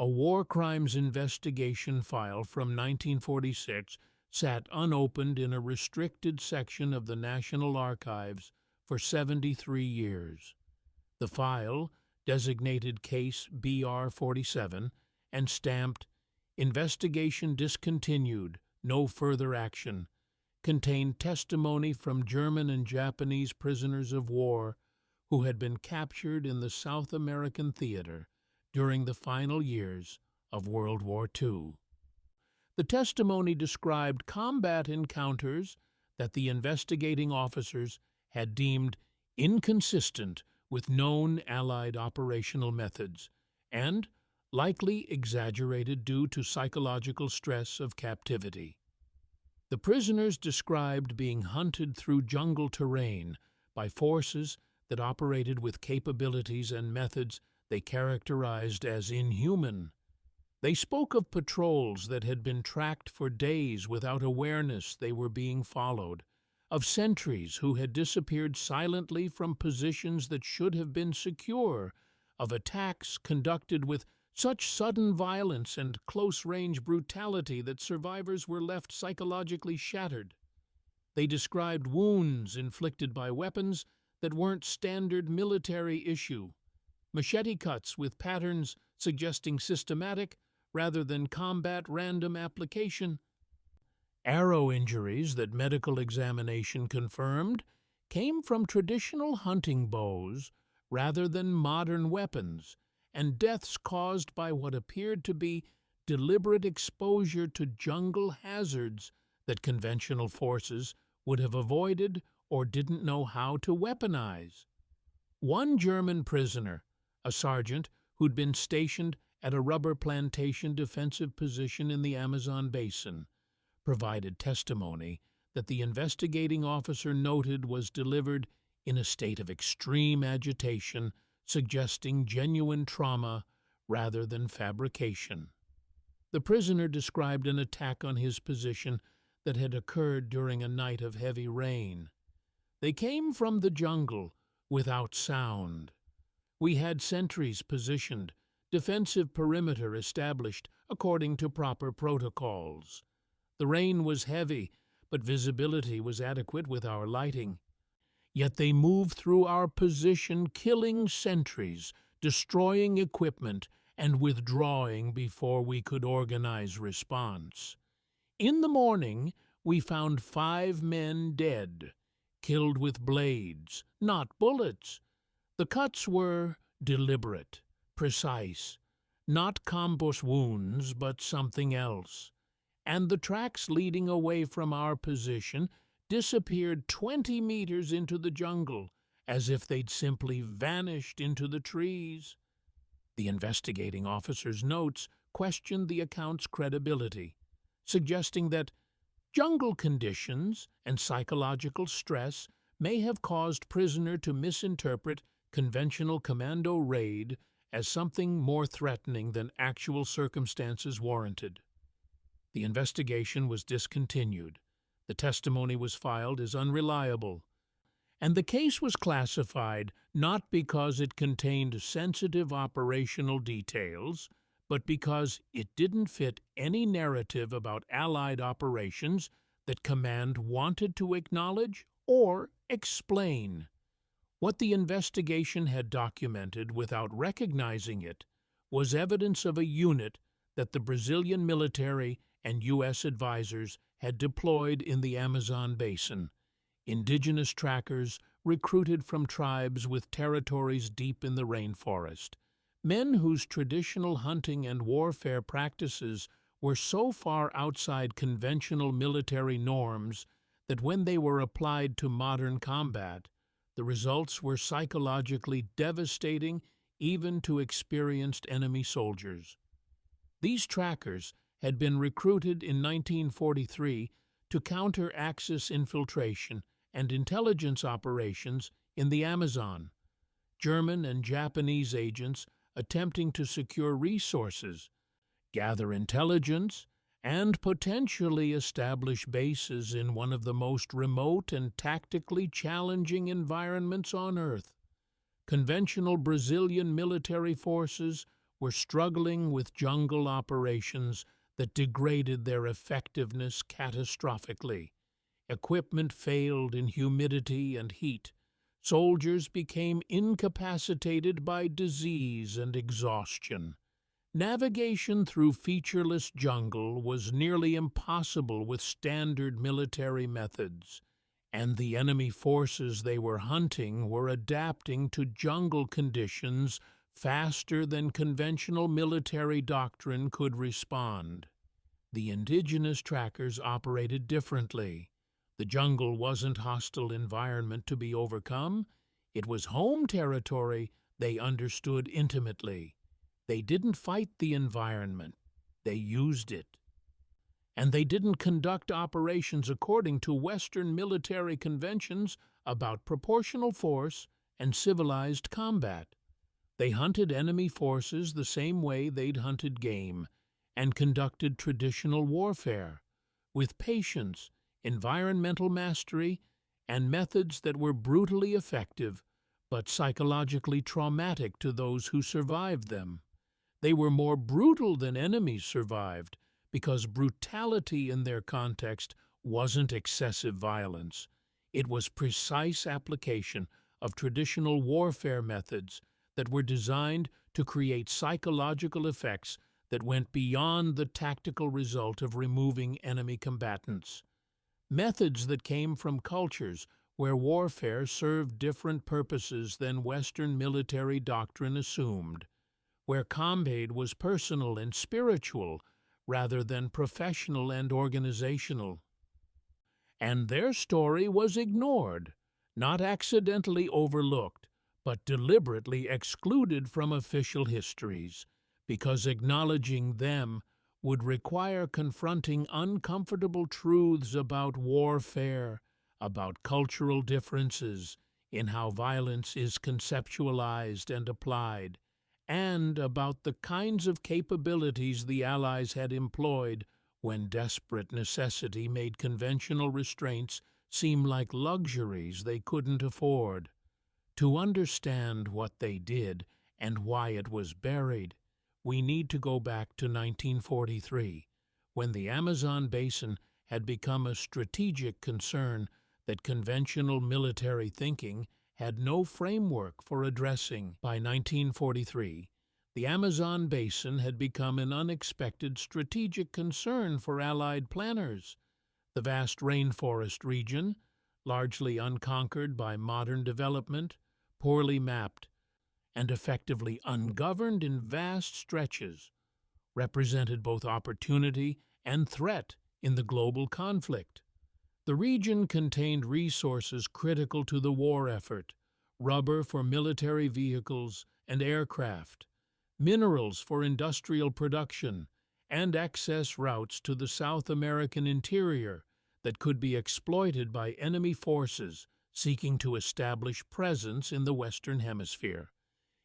a war crimes investigation file from 1946 sat unopened in a restricted section of the National Archives for 73 years. The file, designated Case BR 47 and stamped "Investigation discontinued, no further action," contained testimony from German and Japanese prisoners of war who had been captured in the South American theater during the final years of World War II. The testimony described combat encounters that the investigating officers had deemed inconsistent with known Allied operational methods and likely exaggerated due to psychological stress of captivity. The prisoners described being hunted through jungle terrain by forces that operated with capabilities and methods they characterized as inhuman. They spoke of patrols that had been tracked for days without awareness they were being followed, of sentries who had disappeared silently from positions that should have been secure, of attacks conducted with such sudden violence and close-range brutality that survivors were left psychologically shattered. They described wounds inflicted by weapons that weren't standard military issue, machete cuts with patterns suggesting systematic rather than combat random application. Arrow injuries that medical examination confirmed came from traditional hunting bows rather than modern weapons, and deaths caused by what appeared to be deliberate exposure to jungle hazards that conventional forces would have avoided or didn't know how to weaponize. One German prisoner, a sergeant who'd been stationed at a rubber plantation defensive position in the Amazon basin, provided testimony that the investigating officer noted was delivered in a state of extreme agitation, suggesting genuine trauma rather than fabrication. The prisoner described an attack on his position that had occurred during a night of heavy rain. They came from the jungle without sound. We had sentries positioned, defensive perimeter established according to proper protocols. The rain was heavy, but visibility was adequate with our lighting. Yet they moved through our position, killing sentries, destroying equipment, and withdrawing before we could organize response. In the morning, we found 5 men dead, killed with blades, not bullets. The cuts were deliberate, precise, not combosh wounds, but something else. And the tracks leading away from our position disappeared 20 meters into the jungle, as if they'd simply vanished into the trees. The investigating officer's notes questioned the account's credibility, suggesting that jungle conditions and psychological stress may have caused prisoner to misinterpret conventional commando raid as something more threatening than actual circumstances warranted. The investigation was discontinued. The testimony was filed as unreliable, and the case was classified not because it contained sensitive operational details, but because it didn't fit any narrative about Allied operations that command wanted to acknowledge or explain. What the investigation had documented without recognizing it was evidence of a unit that the Brazilian military and U.S. advisors had deployed in the Amazon basin, indigenous trackers recruited from tribes with territories deep in the rainforest, men whose traditional hunting and warfare practices were so far outside conventional military norms that when they were applied to modern combat, the results were psychologically devastating even to experienced enemy soldiers. These trackers had been recruited in 1943 to counter Axis infiltration and intelligence operations in the Amazon. German and Japanese agents attempting to secure resources, gather intelligence, and potentially establish bases in one of the most remote and tactically challenging environments on Earth. Conventional Brazilian military forces were struggling with jungle operations that degraded their effectiveness catastrophically. Equipment failed in humidity and heat. Soldiers became incapacitated by disease and exhaustion. Navigation through featureless jungle was nearly impossible with standard military methods, and the enemy forces they were hunting were adapting to jungle conditions faster than conventional military doctrine could respond. The indigenous trackers operated differently. The jungle wasn't hostile environment to be overcome. It was home territory they understood intimately. They didn't fight the environment. They used it. And they didn't conduct operations according to Western military conventions about proportional force and civilized combat. They hunted enemy forces the same way they'd hunted game, and conducted traditional warfare, with patience, environmental mastery, and methods that were brutally effective, but psychologically traumatic to those who survived them. They were more brutal than enemies survived, because brutality in their context wasn't excessive violence. It was precise application of traditional warfare methods that were designed to create psychological effects that went beyond the tactical result of removing enemy combatants. Methods that came from cultures where warfare served different purposes than Western military doctrine assumed, where combat was personal and spiritual rather than professional and organizational. And their story was ignored, not accidentally overlooked, but deliberately excluded from official histories, because acknowledging them would require confronting uncomfortable truths about warfare, about cultural differences in how violence is conceptualized and applied, and about the kinds of capabilities the Allies had employed when desperate necessity made conventional restraints seem like luxuries they couldn't afford. To understand what they did and why it was buried, we need to go back to 1943, when the Amazon basin had become a strategic concern that conventional military thinking had no framework for addressing. By 1943, the Amazon basin had become an unexpected strategic concern for Allied planners. The vast rainforest region, largely unconquered by modern development, poorly mapped, and effectively ungoverned in vast stretches, represented both opportunity and threat in the global conflict. The region contained resources critical to the war effort: rubber for military vehicles and aircraft, minerals for industrial production, and access routes to the South American interior that could be exploited by enemy forces seeking to establish presence in the Western Hemisphere.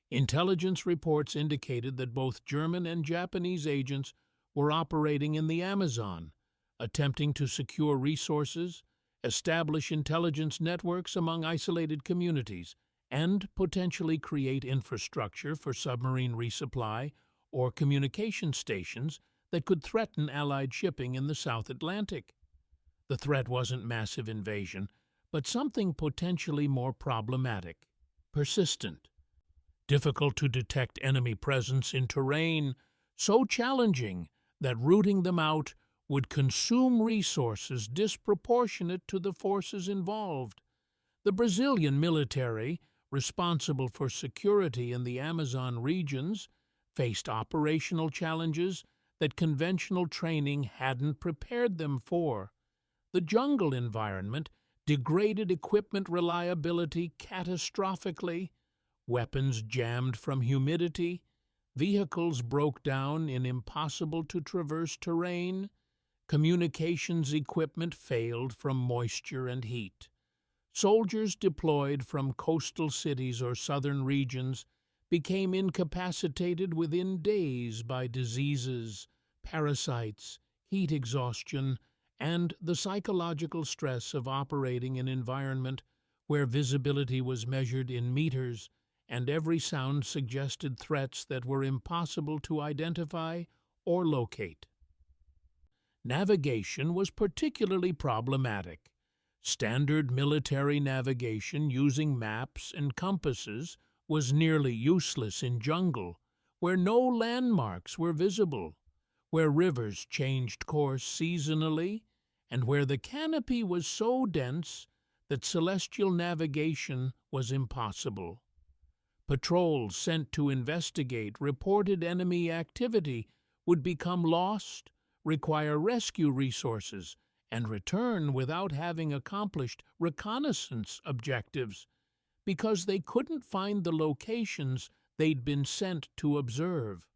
Intelligence reports indicated that both German and Japanese agents were operating in the Amazon, attempting to secure resources, establish intelligence networks among isolated communities, and potentially create infrastructure for submarine resupply or communication stations that could threaten Allied shipping in the South Atlantic. The threat wasn't massive invasion, but something potentially more problematic: persistent. Difficult to detect enemy presence in terrain so challenging that rooting them out would consume resources disproportionate to the forces involved. The Brazilian military, responsible for security in the Amazon regions, faced operational challenges that conventional training hadn't prepared them for. The jungle environment degraded equipment reliability catastrophically. Weapons jammed from humidity, vehicles broke down in impossible-to-traverse terrain, communications equipment failed from moisture and heat. Soldiers deployed from coastal cities or southern regions became incapacitated within days by diseases, parasites, heat exhaustion, and the psychological stress of operating in an environment where visibility was measured in meters and every sound suggested threats that were impossible to identify or locate. Navigation was particularly problematic. Standard military navigation using maps and compasses was nearly useless in jungle, where no landmarks were visible, where rivers changed course seasonally, and where the canopy was so dense that celestial navigation was impossible. Patrols sent to investigate reported enemy activity would become lost, require rescue resources, and return without having accomplished reconnaissance objectives because they couldn't find the locations they'd been sent to observe.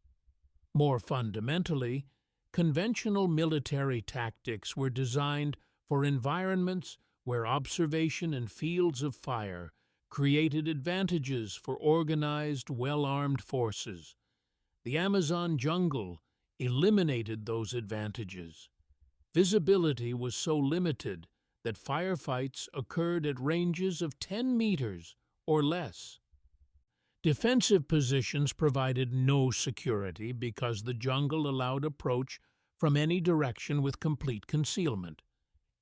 More fundamentally, conventional military tactics were designed for environments where observation and fields of fire created advantages for organized, well-armed forces. The Amazon jungle eliminated those advantages. Visibility was so limited that firefights occurred at ranges of 10 meters or less. Defensive positions provided no security because the jungle allowed approach from any direction with complete concealment.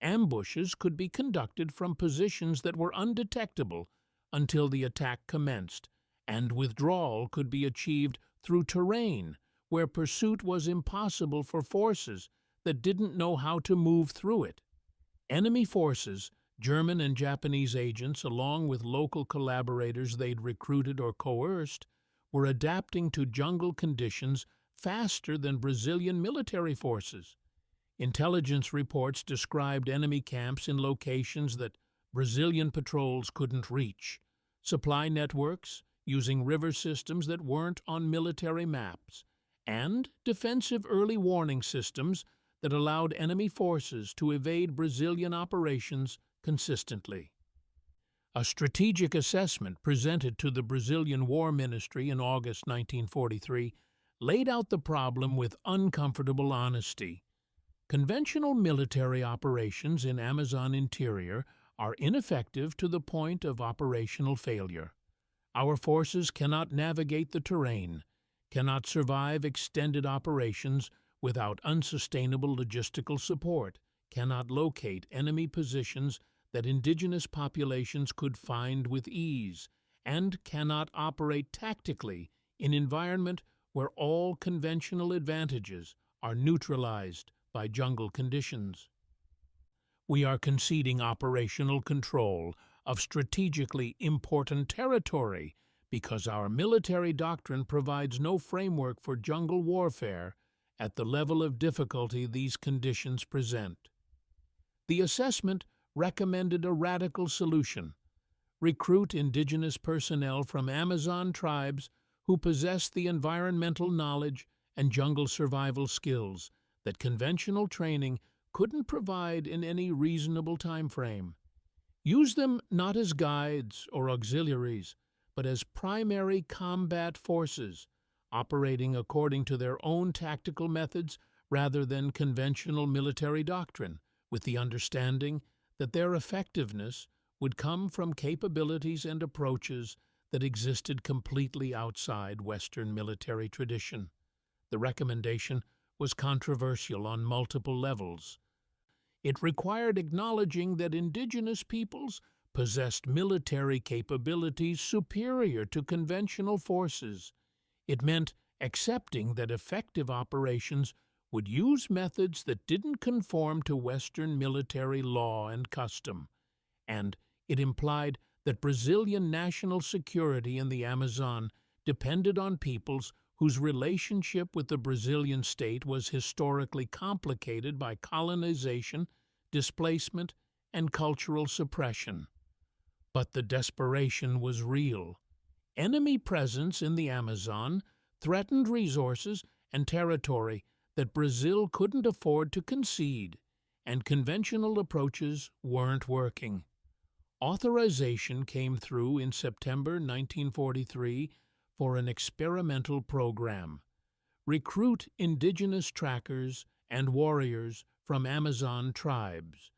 Ambushes could be conducted from positions that were undetectable until the attack commenced, and withdrawal could be achieved through terrain where pursuit was impossible for forces that didn't know how to move through it. Enemy forces, German and Japanese agents, along with local collaborators they'd recruited or coerced, were adapting to jungle conditions faster than Brazilian military forces. Intelligence reports described enemy camps in locations that Brazilian patrols couldn't reach, supply networks using river systems that weren't on military maps, and defensive early warning systems that allowed enemy forces to evade Brazilian operations consistently. A strategic assessment presented to the Brazilian War Ministry in August 1943 laid out the problem with uncomfortable honesty. Conventional military operations in Amazon interior are ineffective to the point of operational failure. Our forces cannot navigate the terrain, cannot survive extended operations without unsustainable logistical support, cannot locate enemy positions that indigenous populations could find with ease, and cannot operate tactically in environment where all conventional advantages are neutralized by jungle conditions. We are conceding operational control of strategically important territory because our military doctrine provides no framework for jungle warfare at the level of difficulty these conditions present. The assessment recommended a radical solution: recruit indigenous personnel from Amazon tribes who possess the environmental knowledge and jungle survival skills that conventional training couldn't provide in any reasonable time frame. Use them not as guides or auxiliaries, but as primary combat forces, operating according to their own tactical methods rather than conventional military doctrine, with the understanding that their effectiveness would come from capabilities and approaches that existed completely outside Western military tradition. The recommendation was controversial on multiple levels. It required acknowledging that indigenous peoples possessed military capabilities superior to conventional forces. It meant accepting that effective operations would use methods that didn't conform to Western military law and custom, and it implied that Brazilian national security in the Amazon depended on peoples whose relationship with the Brazilian state was historically complicated by colonization, displacement, and cultural suppression. But the desperation was real. Enemy presence in the Amazon threatened resources and territory that Brazil couldn't afford to concede, and conventional approaches weren't working. Authorization came through in September 1943 for an experimental program. Recruit indigenous trackers and warriors from Amazon tribes.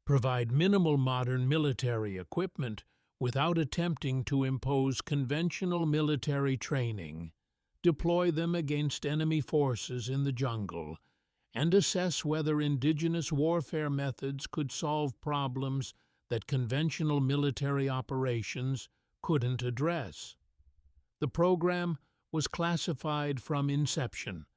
Provide minimal modern military equipment without attempting to impose conventional military training, deploy them against enemy forces in the jungle, and assess whether indigenous warfare methods could solve problems that conventional military operations couldn't address. The program was classified from inception,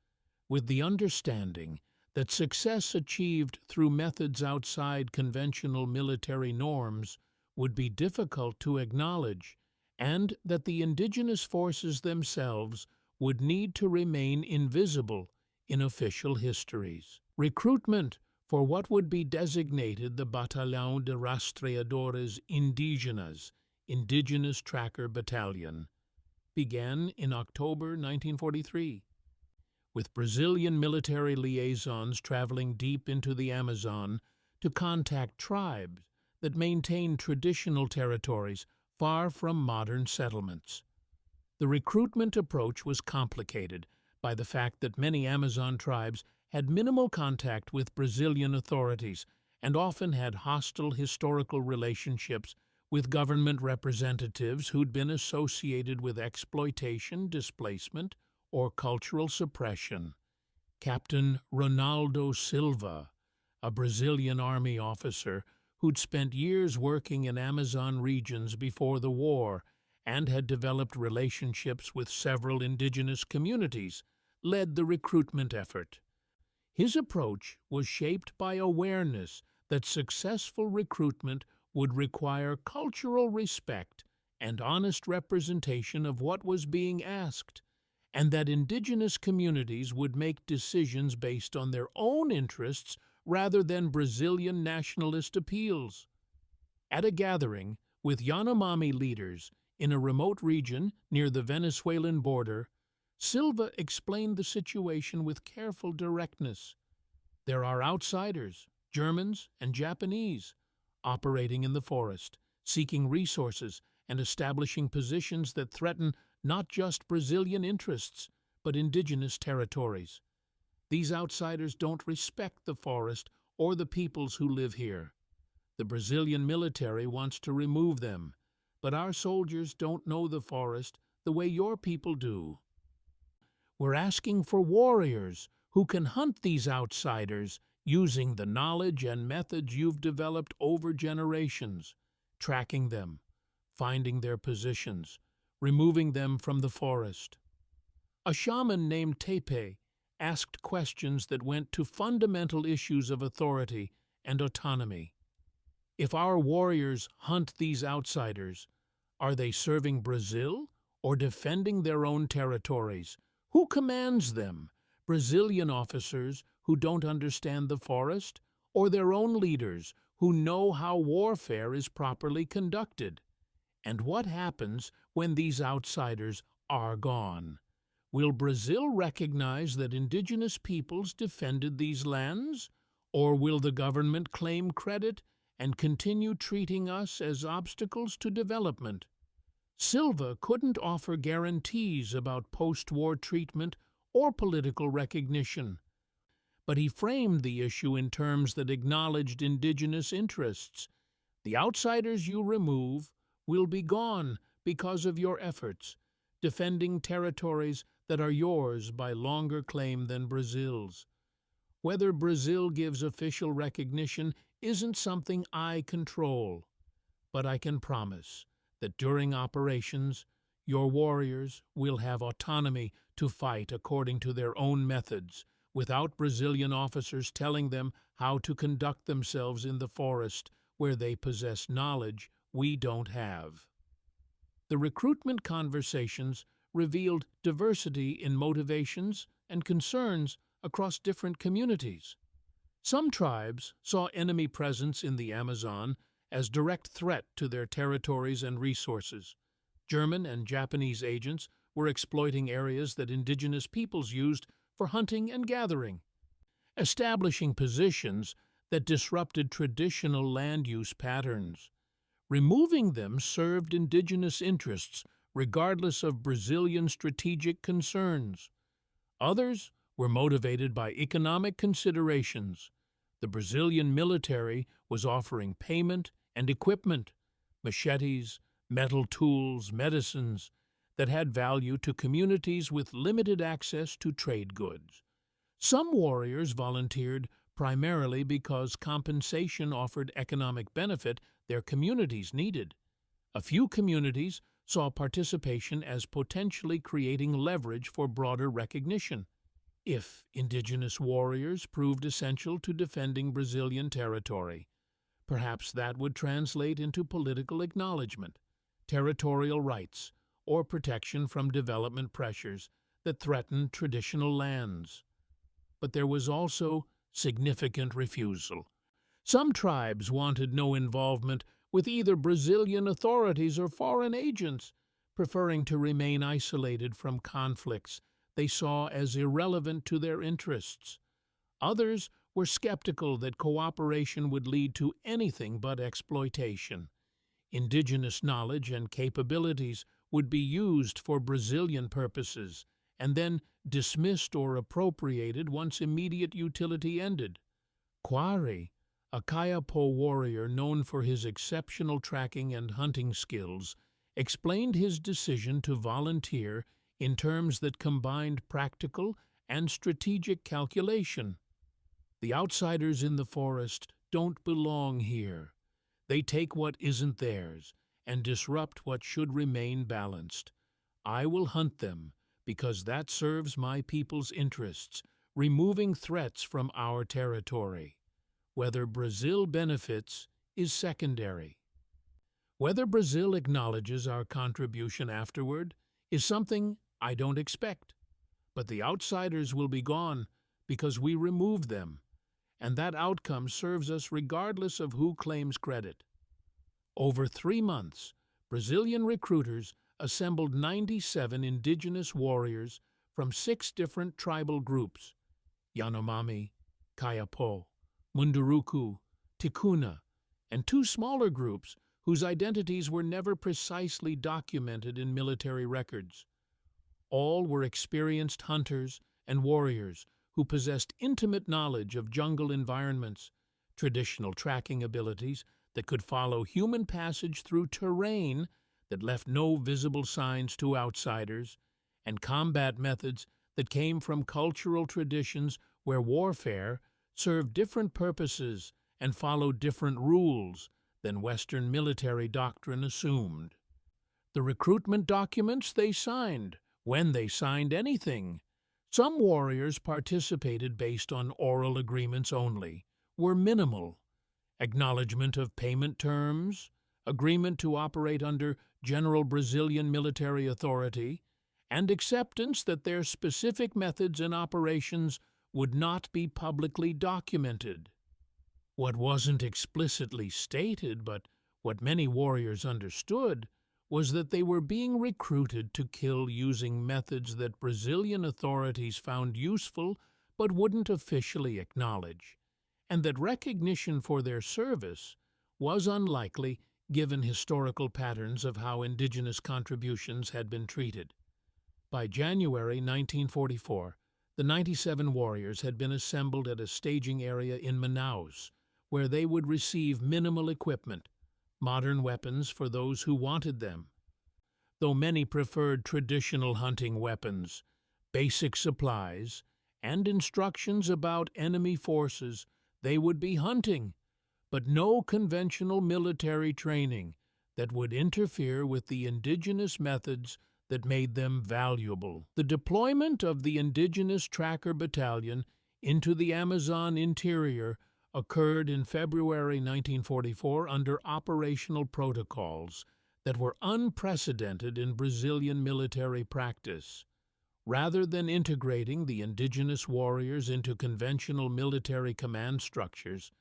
with the understanding that success achieved through methods outside conventional military norms would be difficult to acknowledge, and that the indigenous forces themselves would need to remain invisible in official histories. Recruitment for what would be designated the Batallón de Rastreadores Indígenas, Indigenous Tracker Battalion, began in October 1943, with Brazilian military liaisons traveling deep into the Amazon to contact tribes that maintained traditional territories far from modern settlements. The recruitment approach was complicated by the fact that many Amazon tribes had minimal contact with Brazilian authorities and often had hostile historical relationships with government representatives who'd been associated with exploitation, displacement, or cultural suppression. Captain Ronaldo Silva, a Brazilian army officer who'd spent years working in Amazon regions before the war and had developed relationships with several indigenous communities, led the recruitment effort. His approach was shaped by awareness that successful recruitment would require cultural respect and honest representation of what was being asked, and that indigenous communities would make decisions based on their own interests rather than Brazilian nationalist appeals. At a gathering with Yanomami leaders in a remote region near the Venezuelan border, Silva explained the situation with careful directness. There are outsiders, Germans and Japanese, operating in the forest, seeking resources and establishing positions that threaten not just Brazilian interests, but indigenous territories. These outsiders don't respect the forest or the peoples who live here. The Brazilian military wants to remove them, but our soldiers don't know the forest the way your people do. We're asking for warriors who can hunt these outsiders using the knowledge and methods you've developed over generations, tracking them, finding their positions, removing them from the forest. A shaman named Tepe asked questions that went to fundamental issues of authority and autonomy. If our warriors hunt these outsiders, are they serving Brazil or defending their own territories? Who commands them? Brazilian officers who don't understand the forest, or their own leaders who know how warfare is properly conducted? And what happens when these outsiders are gone? Will Brazil recognize that indigenous peoples defended these lands? Or will the government claim credit and continue treating us as obstacles to development? Silva couldn't offer guarantees about post-war treatment or political recognition, but he framed the issue in terms that acknowledged indigenous interests. The outsiders you remove will be gone because of your efforts, defending territories that are yours by longer claim than Brazil's. Whether Brazil gives official recognition isn't something I control, but I can promise that during operations, your warriors will have autonomy to fight according to their own methods, without Brazilian officers telling them how to conduct themselves in the forest where they possess knowledge we don't have. The recruitment conversations revealed diversity in motivations and concerns across different communities. Some tribes saw enemy presence in the Amazon as direct threat to their territories and resources. German and Japanese agents were exploiting areas that indigenous peoples used for hunting and gathering, establishing positions that disrupted traditional land use patterns. Removing them served indigenous interests regardless of Brazilian strategic concerns. Others were motivated by economic considerations. The Brazilian military was offering payment and equipment, machetes, metal tools, medicines that had value to communities with limited access to trade goods. Some warriors volunteered primarily because compensation offered economic benefit their communities needed. A few communities saw participation as potentially creating leverage for broader recognition. If indigenous warriors proved essential to defending Brazilian territory, perhaps that would translate into political acknowledgement, territorial rights, or protection from development pressures that threatened traditional lands. But there was also significant refusal. Some tribes wanted no involvement with either Brazilian authorities or foreign agents, preferring to remain isolated from conflicts they saw as irrelevant to their interests. Others were skeptical that cooperation would lead to anything but exploitation. Indigenous knowledge and capabilities would be used for Brazilian purposes and then dismissed or appropriated once immediate utility ended. Quarry, a Kayapo warrior known for his exceptional tracking and hunting skills, explained his decision to volunteer in terms that combined practical and strategic calculation. The outsiders in the forest don't belong here. They take what isn't theirs and disrupt what should remain balanced. I will hunt them because that serves my people's interests, removing threats from our territory. Whether Brazil benefits is secondary. Whether Brazil acknowledges our contribution afterward is something I don't expect. But the outsiders will be gone because we removed them, and that outcome serves us regardless of who claims credit. Over 3 months, Brazilian recruiters assembled 97 indigenous warriors from 6 different tribal groups: Yanomami, Kayapo, Munduruku, Ticuna, and 2 smaller groups whose identities were never precisely documented in military records. All were experienced hunters and warriors who possessed intimate knowledge of jungle environments, traditional tracking abilities that could follow human passage through terrain that left no visible signs to outsiders, and combat methods that came from cultural traditions where warfare served different purposes and followed different rules than Western military doctrine assumed. The recruitment documents they signed, when they signed anything. Some warriors participated based on oral agreements only, were minimal. Acknowledgement of payment terms, agreement to operate under general Brazilian military authority, and acceptance that their specific methods and operations would not be publicly documented. What wasn't explicitly stated, but what many warriors understood, was that they were being recruited to kill using methods that Brazilian authorities found useful but wouldn't officially acknowledge, and that recognition for their service was unlikely given historical patterns of how indigenous contributions had been treated. By January 1944, the 97 warriors had been assembled at a staging area in Manaus, where they would receive minimal equipment, modern weapons for those who wanted them. Though many preferred traditional hunting weapons, basic supplies, and instructions about enemy forces, they would be hunting, but no conventional military training that would interfere with the indigenous methods that made them valuable. The deployment of the indigenous tracker battalion into the Amazon interior occurred in February 1944 under operational protocols that were unprecedented in Brazilian military practice. Rather than integrating the indigenous warriors into conventional military command structures,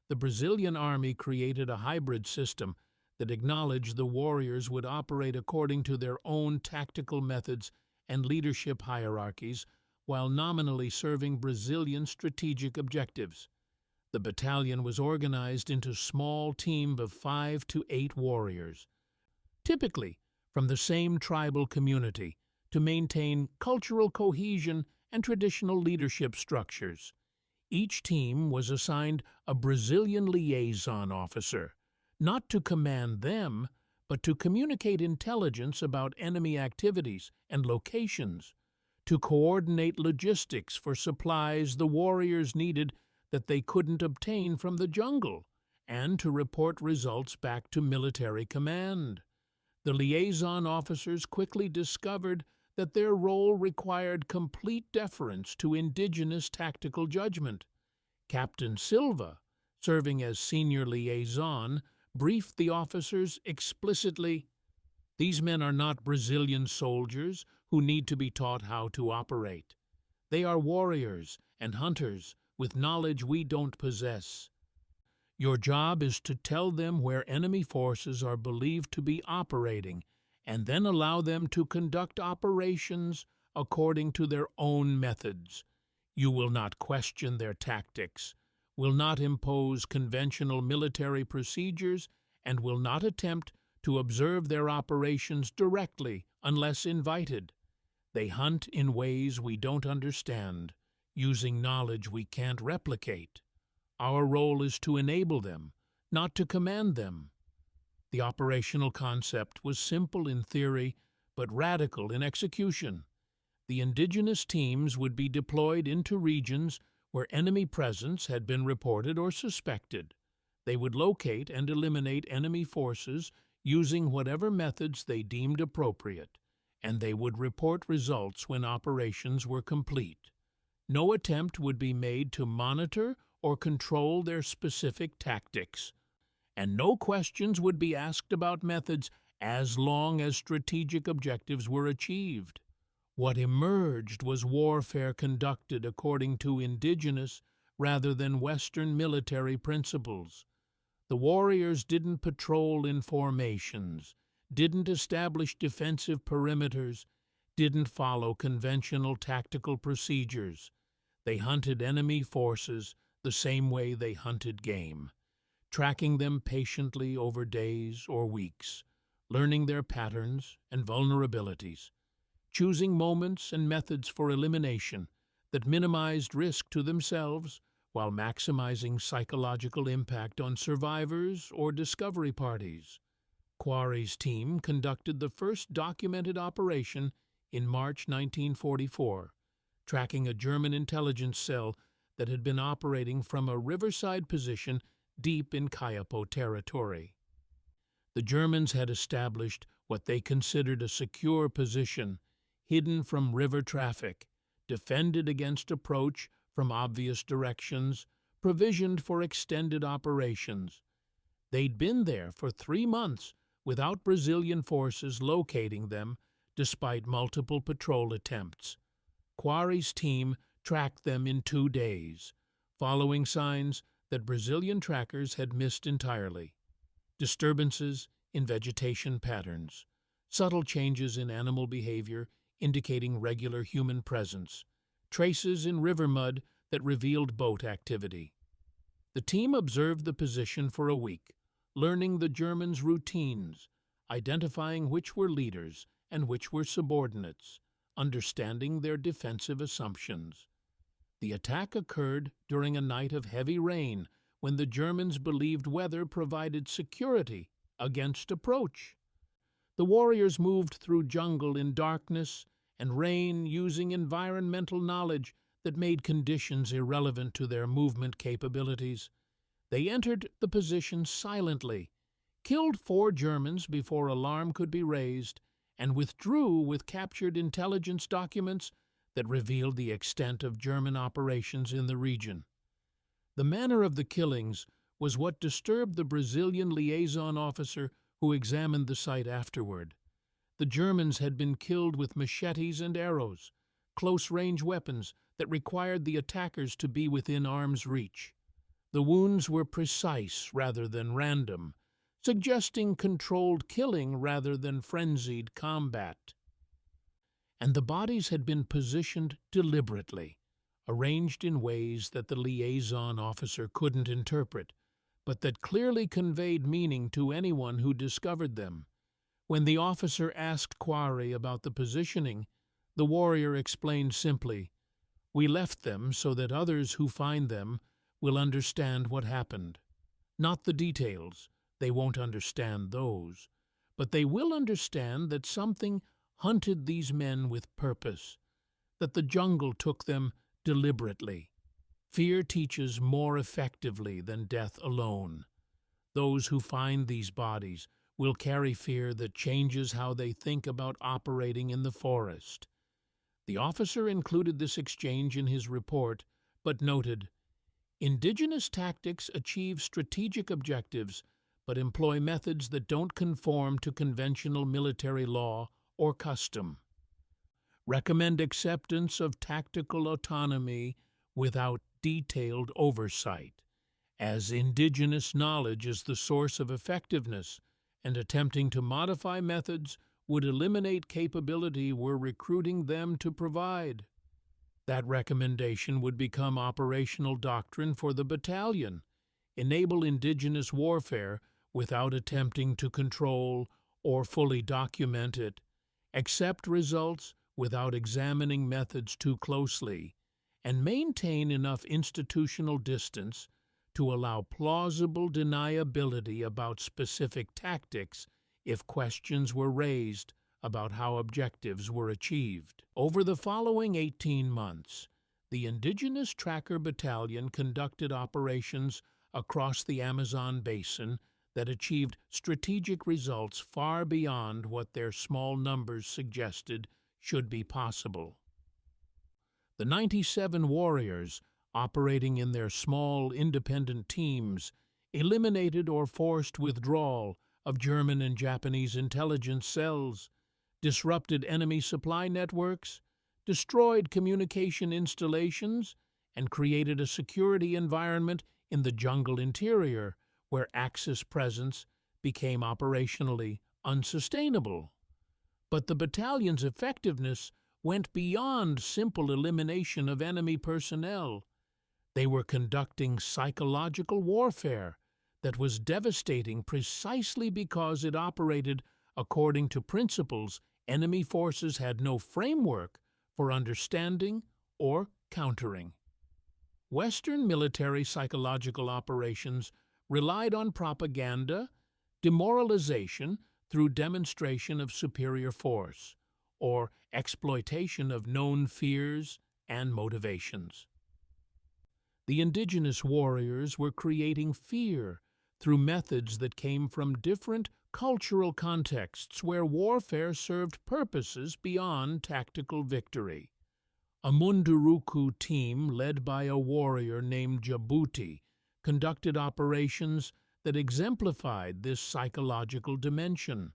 the Brazilian Army created a hybrid system that acknowledged the warriors would operate according to their own tactical methods and leadership hierarchies while nominally serving Brazilian strategic objectives. The battalion was organized into small teams of 5 to 8 warriors, typically from the same tribal community, to maintain cultural cohesion and traditional leadership structures. Each team was assigned a Brazilian liaison officer, not to command them, but to communicate intelligence about enemy activities and locations, to coordinate logistics for supplies the warriors needed that they couldn't obtain from the jungle, and to report results back to military command. The liaison officers quickly discovered that their role required complete deference to indigenous tactical judgment. Captain Silva, serving as senior liaison, briefed the officers explicitly, "These men are not Brazilian soldiers who need to be taught how to operate. They are warriors and hunters with knowledge we don't possess. Your job is to tell them where enemy forces are believed to be operating, and then allow them to conduct operations according to their own methods. You will not question their tactics, will not impose conventional military procedures, and will not attempt to observe their operations directly unless invited. They hunt in ways we don't understand, using knowledge we can't replicate. Our role is to enable them, not to command them." The operational concept was simple in theory, but radical in execution. The indigenous teams would be deployed into regions where enemy presence had been reported or suspected. They would locate and eliminate enemy forces using whatever methods they deemed appropriate, and they would report results when operations were complete. No attempt would be made to monitor or control their specific tactics, and no questions would be asked about methods as long as strategic objectives were achieved. What emerged was warfare conducted according to indigenous rather than Western military principles. The warriors didn't patrol in formations, didn't establish defensive perimeters, didn't follow conventional tactical procedures. They hunted enemy forces the same way they hunted game, tracking them patiently over days or weeks, learning their patterns and vulnerabilities, choosing moments and methods for elimination that minimized risk to themselves while maximizing psychological impact on survivors or discovery parties. Quarry's team conducted the first documented operation in March 1944, tracking a German intelligence cell that had been operating from a riverside position deep in Kayapo territory. The Germans had established what they considered a secure position, hidden from river traffic, defended against approach from obvious directions, provisioned for extended operations. They'd been there for 3 months without Brazilian forces locating them, despite multiple patrol attempts. Quarry's team tracked them in 2 days, following signs that Brazilian trackers had missed entirely. Disturbances in vegetation patterns, subtle changes in animal behavior indicating regular human presence, traces in river mud that revealed boat activity. The team observed the position for a week, learning the Germans' routines, identifying which were leaders and which were subordinates, understanding their defensive assumptions. The attack occurred during a night of heavy rain when the Germans believed weather provided security against approach. The warriors moved through jungle in darkness and rain using environmental knowledge that made conditions irrelevant to their movement capabilities. They entered the position silently, killed 4 Germans before alarm could be raised, and withdrew with captured intelligence documents that revealed the extent of German operations in the region. The manner of the killings was what disturbed the Brazilian liaison officer who examined the site afterward. The Germans had been killed with machetes and arrows, close-range weapons that required the attackers to be within arm's reach. The wounds were precise rather than random, suggesting controlled killing rather than frenzied combat. And the bodies had been positioned deliberately, arranged in ways that the liaison officer couldn't interpret, but that clearly conveyed meaning to anyone who discovered them. When the officer asked Quarry about the positioning, the warrior explained simply, "We left them so that others who find them will understand what happened. Not the details, they won't understand those, but they will understand that something hunted these men with purpose, that the jungle took them deliberately. Fear teaches more effectively than death alone. Those who find these bodies will carry fear that changes how they think about operating in the forest. The officer included this exchange in his report, but noted, "Indigenous tactics achieve strategic objectives, but employ methods that don't conform to conventional military law or custom. Recommend acceptance of tactical autonomy without detailed oversight, as indigenous knowledge is the source of effectiveness, and attempting to modify methods would eliminate capability we're recruiting them to provide." That recommendation would become operational doctrine for the battalion, enable indigenous warfare without attempting to control or fully document it, accept results without examining methods too closely, and maintain enough institutional distance to allow plausible deniability about specific tactics if questions were raised about how objectives were achieved. Over the following 18 months, the Indigenous Tracker Battalion conducted operations across the Amazon basin that achieved strategic results far beyond what their small numbers suggested should be possible. The 97 warriors, operating in their small independent teams, eliminated or forced withdrawal of German and Japanese intelligence cells, disrupted enemy supply networks, destroyed communication installations, and created a security environment in the jungle interior where Axis presence became operationally unsustainable. But the battalion's effectiveness went beyond simple elimination of enemy personnel. They were conducting psychological warfare that was devastating precisely because it operated according to principles enemy forces had no framework for understanding or countering. Western military psychological operations relied on propaganda, demoralization through demonstration of superior force, or exploitation of known fears and motivations. The indigenous warriors were creating fear through methods that came from different cultural contexts where warfare served purposes beyond tactical victory. A Munduruku team led by a warrior named Djibouti conducted operations that exemplified this psychological dimension.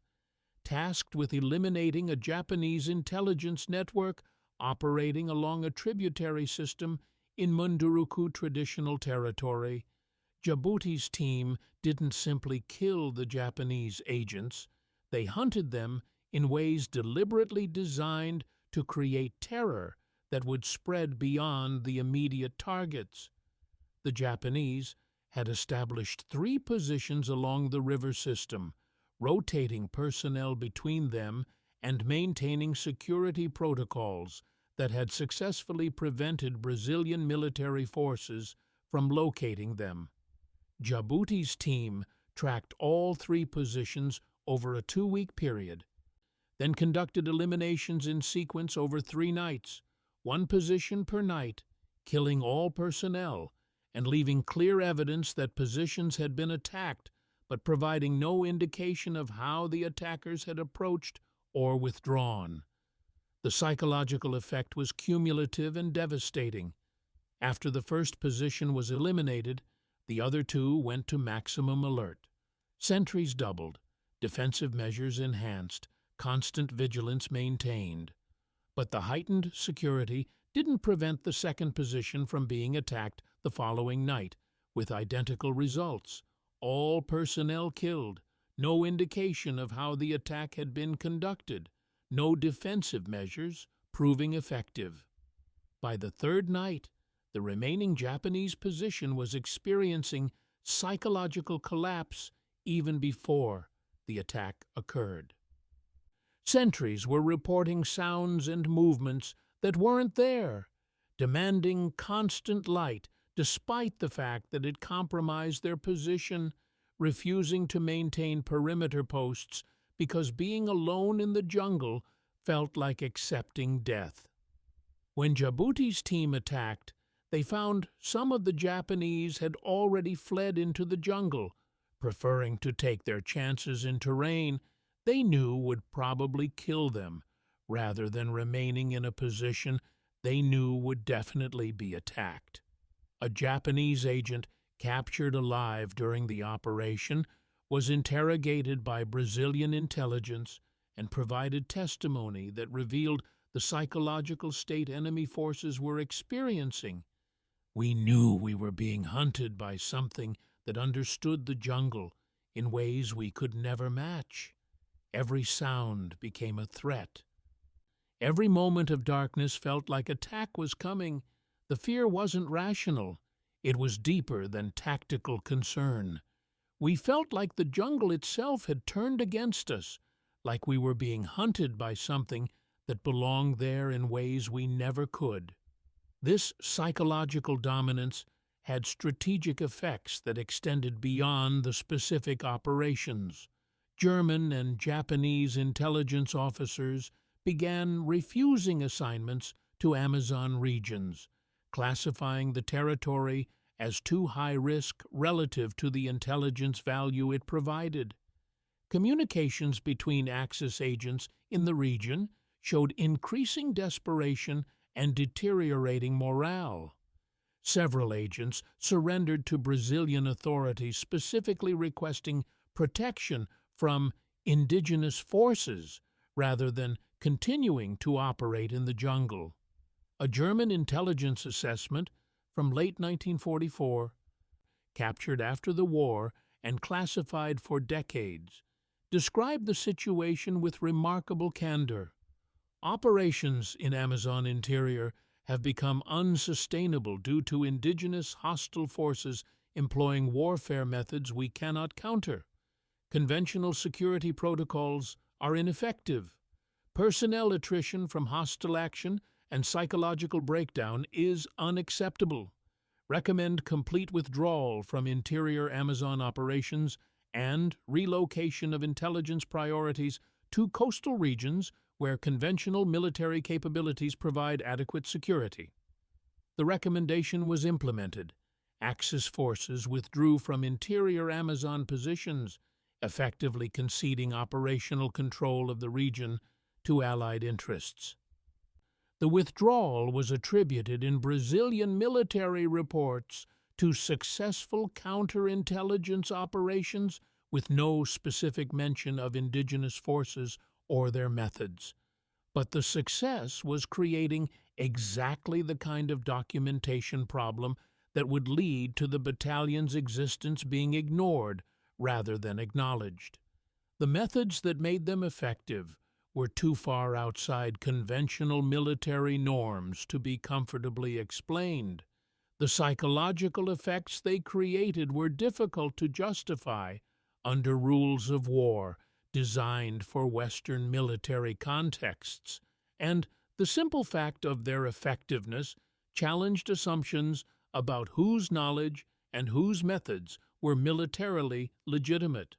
Tasked with eliminating a Japanese intelligence network operating along a tributary system in Munduruku traditional territory, Djibouti's team didn't simply kill the Japanese agents, they hunted them in ways deliberately designed to create terror that would spread beyond the immediate targets. The Japanese had established 3 positions along the river system, rotating personnel between them and maintaining security protocols that had successfully prevented Brazilian military forces from locating them. Djibouti's team tracked all 3 positions over a 2-week period, then conducted eliminations in sequence over 3 nights, 1 position per night, killing all personnel and leaving clear evidence that positions had been attacked, but providing no indication of how the attackers had approached or withdrawn. The psychological effect was cumulative and devastating. After the first position was eliminated, the other 2 went to maximum alert. Sentries doubled, defensive measures enhanced, constant vigilance maintained. But the heightened security didn't prevent the second position from being attacked the following night, with identical results. All personnel killed, no indication of how the attack had been conducted, no defensive measures proving effective. By the 3rd night, the remaining Japanese position was experiencing psychological collapse even before the attack occurred. Sentries were reporting sounds and movements that weren't there, demanding constant light despite the fact that it compromised their position, refusing to maintain perimeter posts because being alone in the jungle felt like accepting death. When Djibouti's team attacked, they found some of the Japanese had already fled into the jungle, preferring to take their chances in terrain they knew would probably kill them, rather than remaining in a position they knew would definitely be attacked. A Japanese agent captured alive during the operation was interrogated by Brazilian intelligence and provided testimony that revealed the psychological state enemy forces were experiencing. "We knew we were being hunted by something that understood the jungle in ways we could never match. Every sound became a threat. Every moment of darkness felt like attack was coming. The fear wasn't rational. It was deeper than tactical concern. We felt like the jungle itself had turned against us, like we were being hunted by something that belonged there in ways we never could." This psychological dominance had strategic effects that extended beyond the specific operations. German and Japanese intelligence officers began refusing assignments to Amazon regions, classifying the territory as too high risk relative to the intelligence value it provided. Communications between Axis agents in the region showed increasing desperation and deteriorating morale. Several agents surrendered to Brazilian authorities, specifically requesting protection from indigenous forces rather than continuing to operate in the jungle. A German intelligence assessment from late 1944, captured after the war and classified for decades, described the situation with remarkable candor. "Operations in Amazon interior have become unsustainable due to indigenous hostile forces employing warfare methods we cannot counter. Conventional security protocols are ineffective. Personnel attrition from hostile action and psychological breakdown is unacceptable. Recommend complete withdrawal from interior Amazon operations and relocation of intelligence priorities to coastal regions where conventional military capabilities provide adequate security." The recommendation was implemented. Axis forces withdrew from interior Amazon positions, effectively conceding operational control of the region to Allied interests. The withdrawal was attributed in Brazilian military reports to successful counterintelligence operations with no specific mention of indigenous forces or their methods. But the success was creating exactly the kind of documentation problem that would lead to the battalion's existence being ignored rather than acknowledged. The methods that made them effective were too far outside conventional military norms to be comfortably explained. The psychological effects they created were difficult to justify under rules of war designed for Western military contexts, and the simple fact of their effectiveness challenged assumptions about whose knowledge and whose methods were militarily legitimate.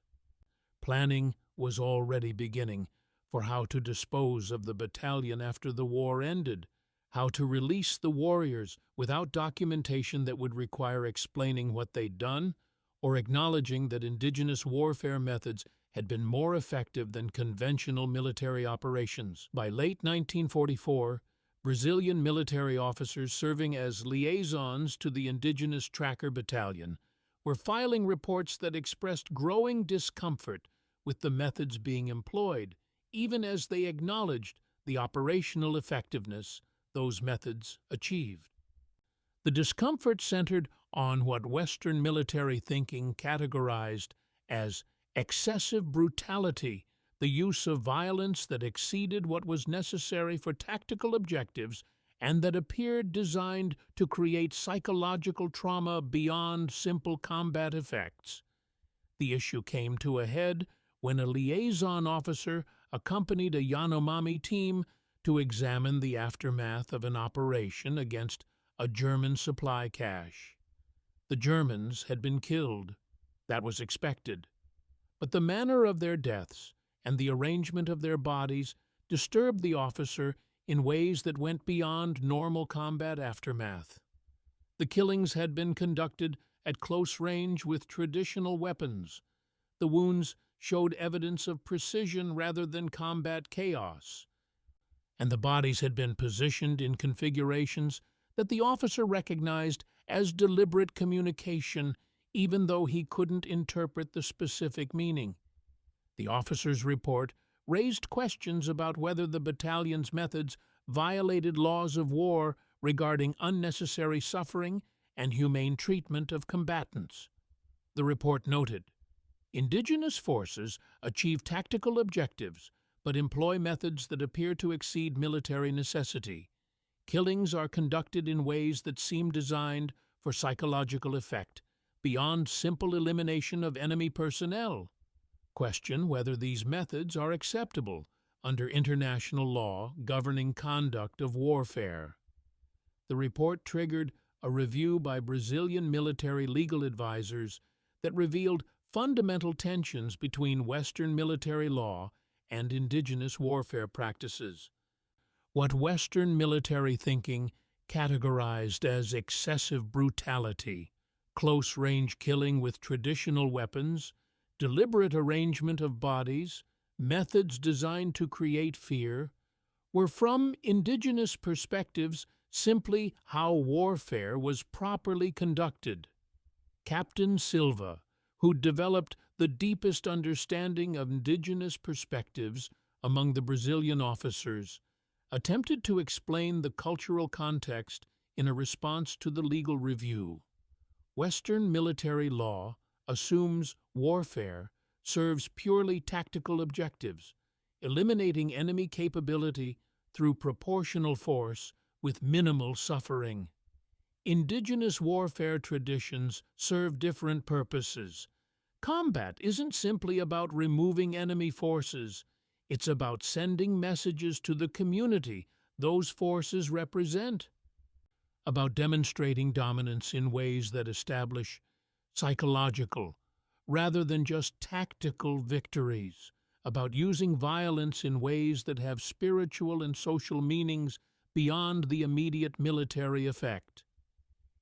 Planning was already beginning for how to dispose of the battalion after the war ended, how to release the warriors without documentation that would require explaining what they'd done or acknowledging that indigenous warfare methods had been more effective than conventional military operations. By late 1944, Brazilian military officers serving as liaisons to the indigenous tracker battalion were filing reports that expressed growing discomfort with the methods being employed, even as they acknowledged the operational effectiveness those methods achieved. The discomfort centered on what Western military thinking categorized as excessive brutality, the use of violence that exceeded what was necessary for tactical objectives and that appeared designed to create psychological trauma beyond simple combat effects. The issue came to a head when a liaison officer accompanied a Yanomami team to examine the aftermath of an operation against a German supply cache. The Germans had been killed. That was expected. But the manner of their deaths and the arrangement of their bodies disturbed the officer in ways that went beyond normal combat aftermath. The killings had been conducted at close range with traditional weapons. The wounds showed evidence of precision rather than combat chaos, and the bodies had been positioned in configurations that the officer recognized as deliberate communication, even though he couldn't interpret the specific meaning. The officer's report raised questions about whether the battalion's methods violated laws of war regarding unnecessary suffering and humane treatment of combatants. The report noted, indigenous forces achieve tactical objectives but employ methods that appear to exceed military necessity. Killings are conducted in ways that seem designed for psychological effect, beyond simple elimination of enemy personnel. Question whether these methods are acceptable under international law governing conduct of warfare. The report triggered a review by Brazilian military legal advisors that revealed fundamental tensions between Western military law and indigenous warfare practices. What Western military thinking categorized as excessive brutality, close-range killing with traditional weapons, deliberate arrangement of bodies, methods designed to create fear, were from indigenous perspectives simply how warfare was properly conducted. Captain Silva, who developed the deepest understanding of indigenous perspectives among the Brazilian officers, attempted to explain the cultural context in a response to the legal review. Western military law assumes warfare serves purely tactical objectives, eliminating enemy capability through proportional force with minimal suffering. Indigenous warfare traditions serve different purposes. Combat isn't simply about removing enemy forces. It's about sending messages to the community those forces represent, about demonstrating dominance in ways that establish psychological rather than just tactical victories, about using violence in ways that have spiritual and social meanings beyond the immediate military effect.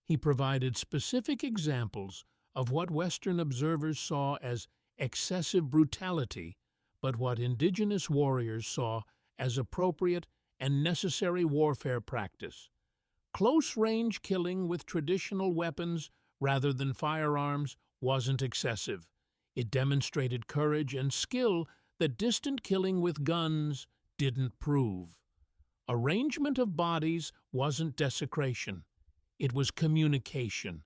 He provided specific examples of what Western observers saw as excessive brutality, but what indigenous warriors saw as appropriate and necessary warfare practice. Close-range killing with traditional weapons rather than firearms wasn't excessive. It demonstrated courage and skill that distant killing with guns didn't prove. Arrangement of bodies wasn't desecration. It was communication,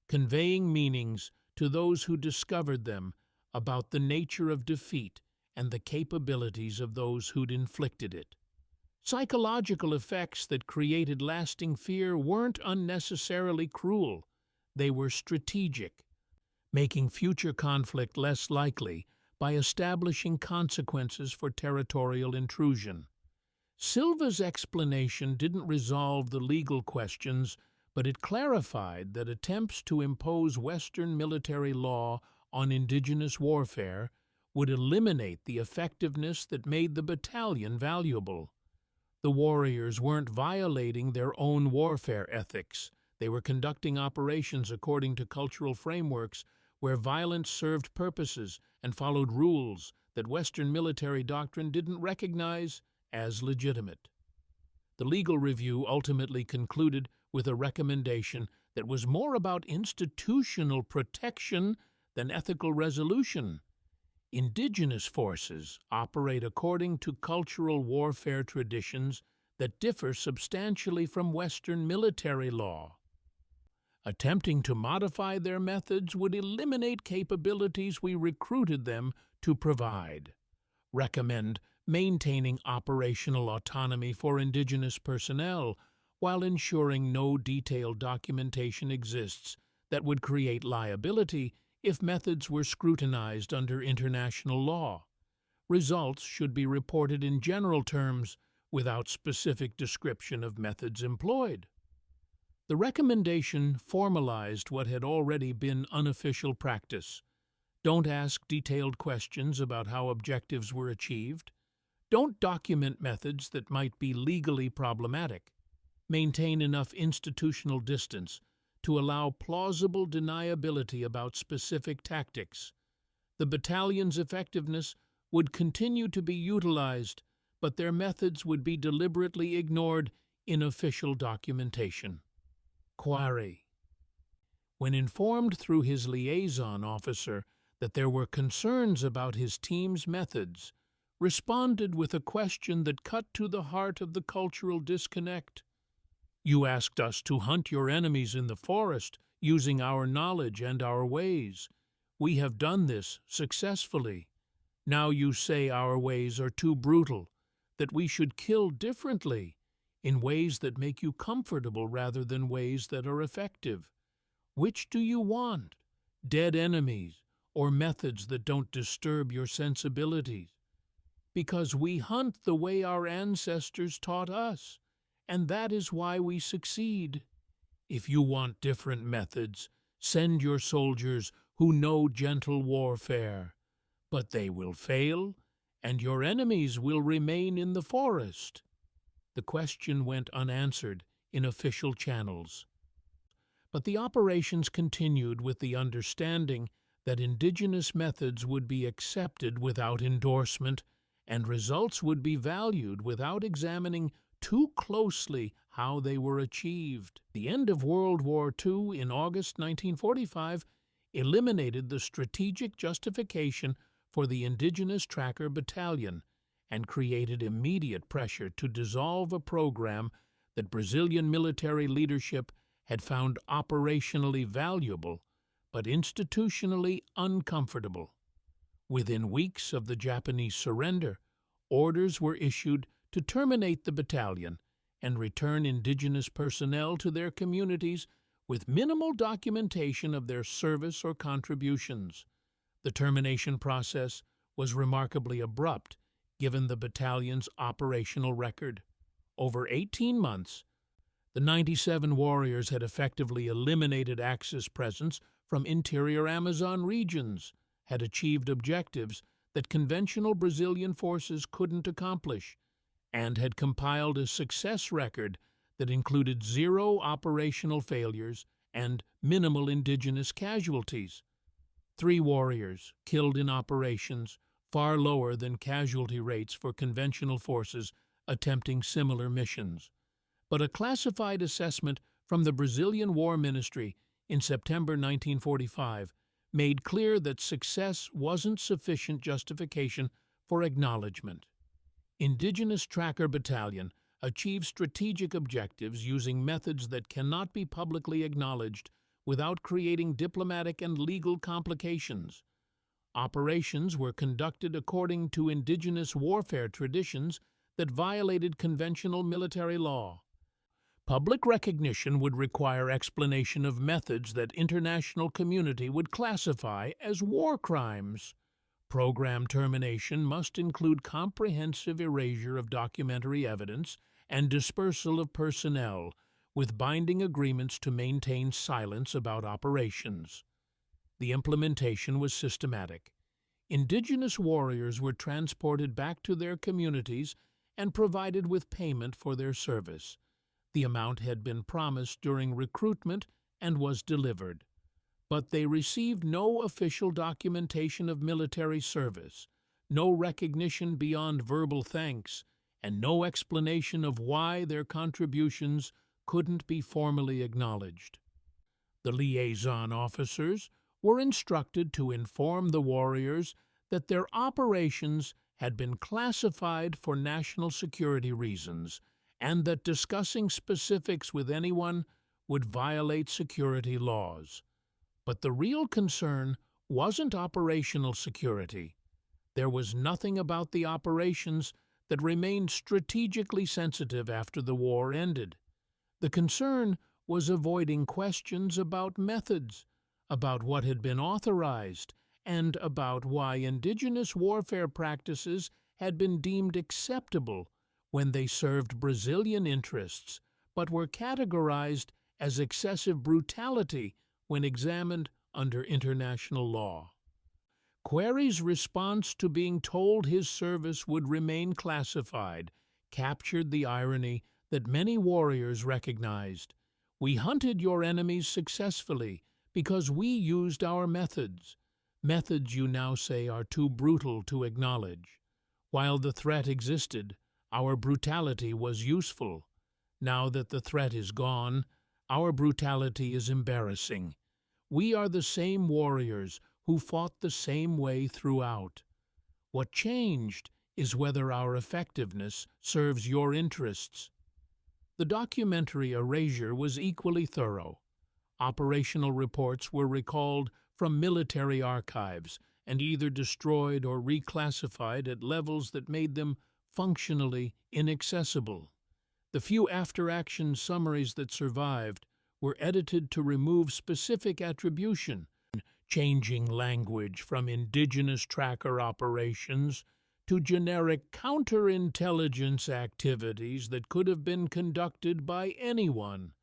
conveying meanings to those who discovered them about the nature of defeat and the capabilities of those who'd inflicted it. Psychological effects that created lasting fear weren't unnecessarily cruel. They were strategic, making future conflict less likely by establishing consequences for territorial intrusion. Silva's explanation didn't resolve the legal questions, but it clarified that attempts to impose Western military law on indigenous warfare would eliminate the effectiveness that made the battalion valuable. The warriors weren't violating their own warfare ethics. They were conducting operations according to cultural frameworks where violence served purposes and followed rules that Western military doctrine didn't recognize as legitimate. The legal review ultimately concluded with a recommendation that was more about institutional protection than ethical resolution. Indigenous forces operate according to cultural warfare traditions that differ substantially from Western military law. Attempting to modify their methods would eliminate capabilities we recruited them to provide. Recommend maintaining operational autonomy for indigenous personnel while ensuring no detailed documentation exists that would create liability if methods were scrutinized under international law. Results should be reported in general terms without specific description of methods employed. The recommendation formalized what had already been unofficial practice. Don't ask detailed questions about how objectives were achieved. Don't document methods that might be legally problematic. Maintain enough institutional distance to allow plausible deniability about specific tactics. The battalion's effectiveness would continue to be utilized, but their methods would be deliberately ignored in official documentation. Query. When informed through his liaison officer that there were concerns about his team's methods, responded with a question that cut to the heart of the cultural disconnect. You asked us to hunt your enemies in the forest using our knowledge and our ways. We have done this successfully. Now you say our ways are too brutal, that we should kill differently, in ways that make you comfortable rather than ways that are effective. Which do you want? Dead enemies or methods that don't disturb your sensibilities? Because we hunt the way our ancestors taught us, and that is why we succeed. If you want different methods, send your soldiers who know gentle warfare. But they will fail, and your enemies will remain in the forest. The question went unanswered in official channels. But the operations continued with the understanding that indigenous methods would be accepted without endorsement, and results would be valued without examining too closely how they were achieved. The end of World War II in August 1945 eliminated the strategic justification for the Indigenous Tracker Battalion and created immediate pressure to dissolve a program that Brazilian military leadership had found operationally valuable but institutionally uncomfortable. Within weeks of the Japanese surrender, orders were issued to terminate the battalion and return indigenous personnel to their communities with minimal documentation of their service or contributions. The termination process was remarkably abrupt, given the battalion's operational record. Over 18 months, the 97 warriors had effectively eliminated Axis presence from interior Amazon regions, had achieved objectives that conventional Brazilian forces couldn't accomplish, and had compiled a success record that included 0 operational failures and minimal indigenous casualties. 3 warriors killed in operations, far lower than casualty rates for conventional forces attempting similar missions. But a classified assessment from the Brazilian War Ministry in September 1945 made clear that success wasn't sufficient justification for acknowledgement. Indigenous Tracker Battalion achieved strategic objectives using methods that cannot be publicly acknowledged without creating diplomatic and legal complications. Operations were conducted according to indigenous warfare traditions that violated conventional military law. Public recognition would require explanation of methods that international community would classify as war crimes. Program termination must include comprehensive erasure of documentary evidence and dispersal of personnel, with binding agreements to maintain silence about operations. The implementation was systematic. Indigenous warriors were transported back to their communities and provided with payment for their service. The amount had been promised during recruitment and was delivered, but they received no official documentation of military service, no recognition beyond verbal thanks, and no explanation of why their contributions couldn't be formally acknowledged. The liaison officers were instructed to inform the warriors that their operations had been classified for national security reasons, and that discussing specifics with anyone would violate security laws. But the real concern wasn't operational security. There was nothing about the operations that remained strategically sensitive after the war ended. The concern was avoiding questions about methods, about what had been authorized, and about why indigenous warfare practices had been deemed acceptable when they served Brazilian interests, but were categorized as excessive brutality when examined under international law. Query's response to being told his service would remain classified captured the irony that many warriors recognized. "We hunted your enemies successfully because we used our methods. Methods you now say are too brutal to acknowledge. While the threat existed, our brutality was useful. Now that the threat is gone, our brutality is embarrassing. We are the same warriors who fought the same way throughout. What changed is whether our effectiveness serves your interests." The documentary Erasure was equally thorough. Operational reports were recalled from military archives and either destroyed or reclassified at levels that made them functionally inaccessible. The few after-action summaries that survived were edited to remove specific attribution, changing language from indigenous tracker operations to generic counterintelligence activities that could have been conducted by anyone.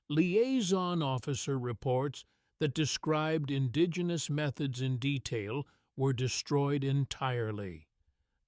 Liaison officer reports that described indigenous methods in detail were destroyed entirely.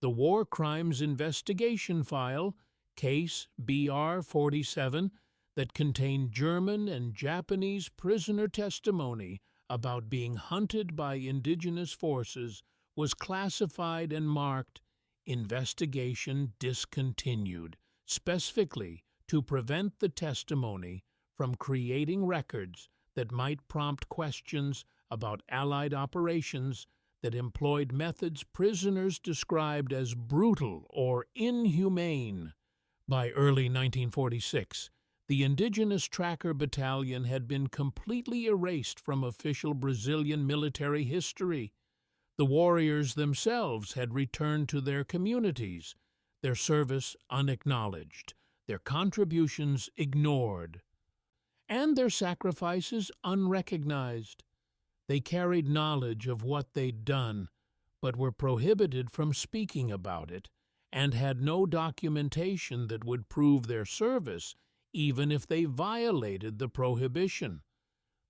The War Crimes Investigation File, Case BR 47, that contained German and Japanese prisoner testimony about being hunted by indigenous forces, was classified and marked "Investigation Discontinued," specifically to prevent the testimony from creating records that might prompt questions about Allied operations that employed methods prisoners described as brutal or inhumane. By early 1946, the Indigenous Tracker Battalion had been completely erased from official Brazilian military history. The warriors themselves had returned to their communities, their service unacknowledged, their contributions ignored, and their sacrifices unrecognized. They carried knowledge of what they'd done, but were prohibited from speaking about it, and had no documentation that would prove their service, even if they violated the prohibition.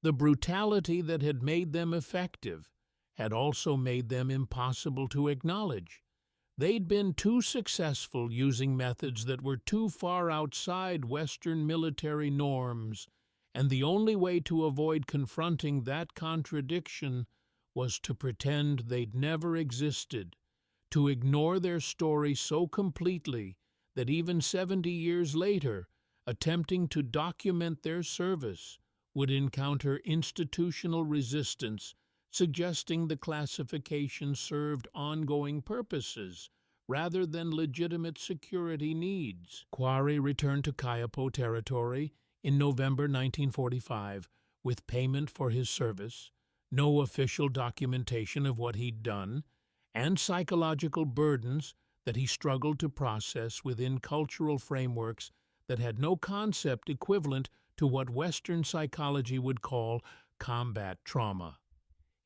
The brutality that had made them effective had also made them impossible to acknowledge. They'd been too successful using methods that were too far outside Western military norms, and the only way to avoid confronting that contradiction was to pretend they'd never existed, to ignore their story so completely that even 70 years later, attempting to document their service would encounter institutional resistance, suggesting the classification served ongoing purposes rather than legitimate security needs. Quarry returned to Kayapo territory in November 1945 with payment for his service, no official documentation of what he'd done, and psychological burdens that he struggled to process within cultural frameworks that had no concept equivalent to what Western psychology would call combat trauma.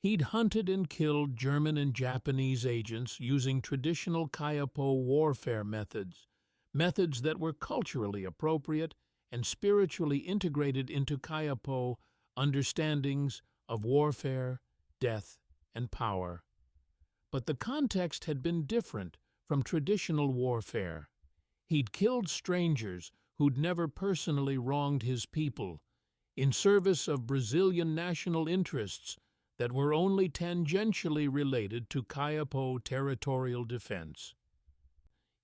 He'd hunted and killed German and Japanese agents using traditional Kayapo warfare methods, methods that were culturally appropriate and spiritually integrated into Kayapo understandings of warfare, death, and power. But the context had been different from traditional warfare. He'd killed strangers who'd never personally wronged his people, in service of Brazilian national interests that were only tangentially related to Kayapo territorial defense.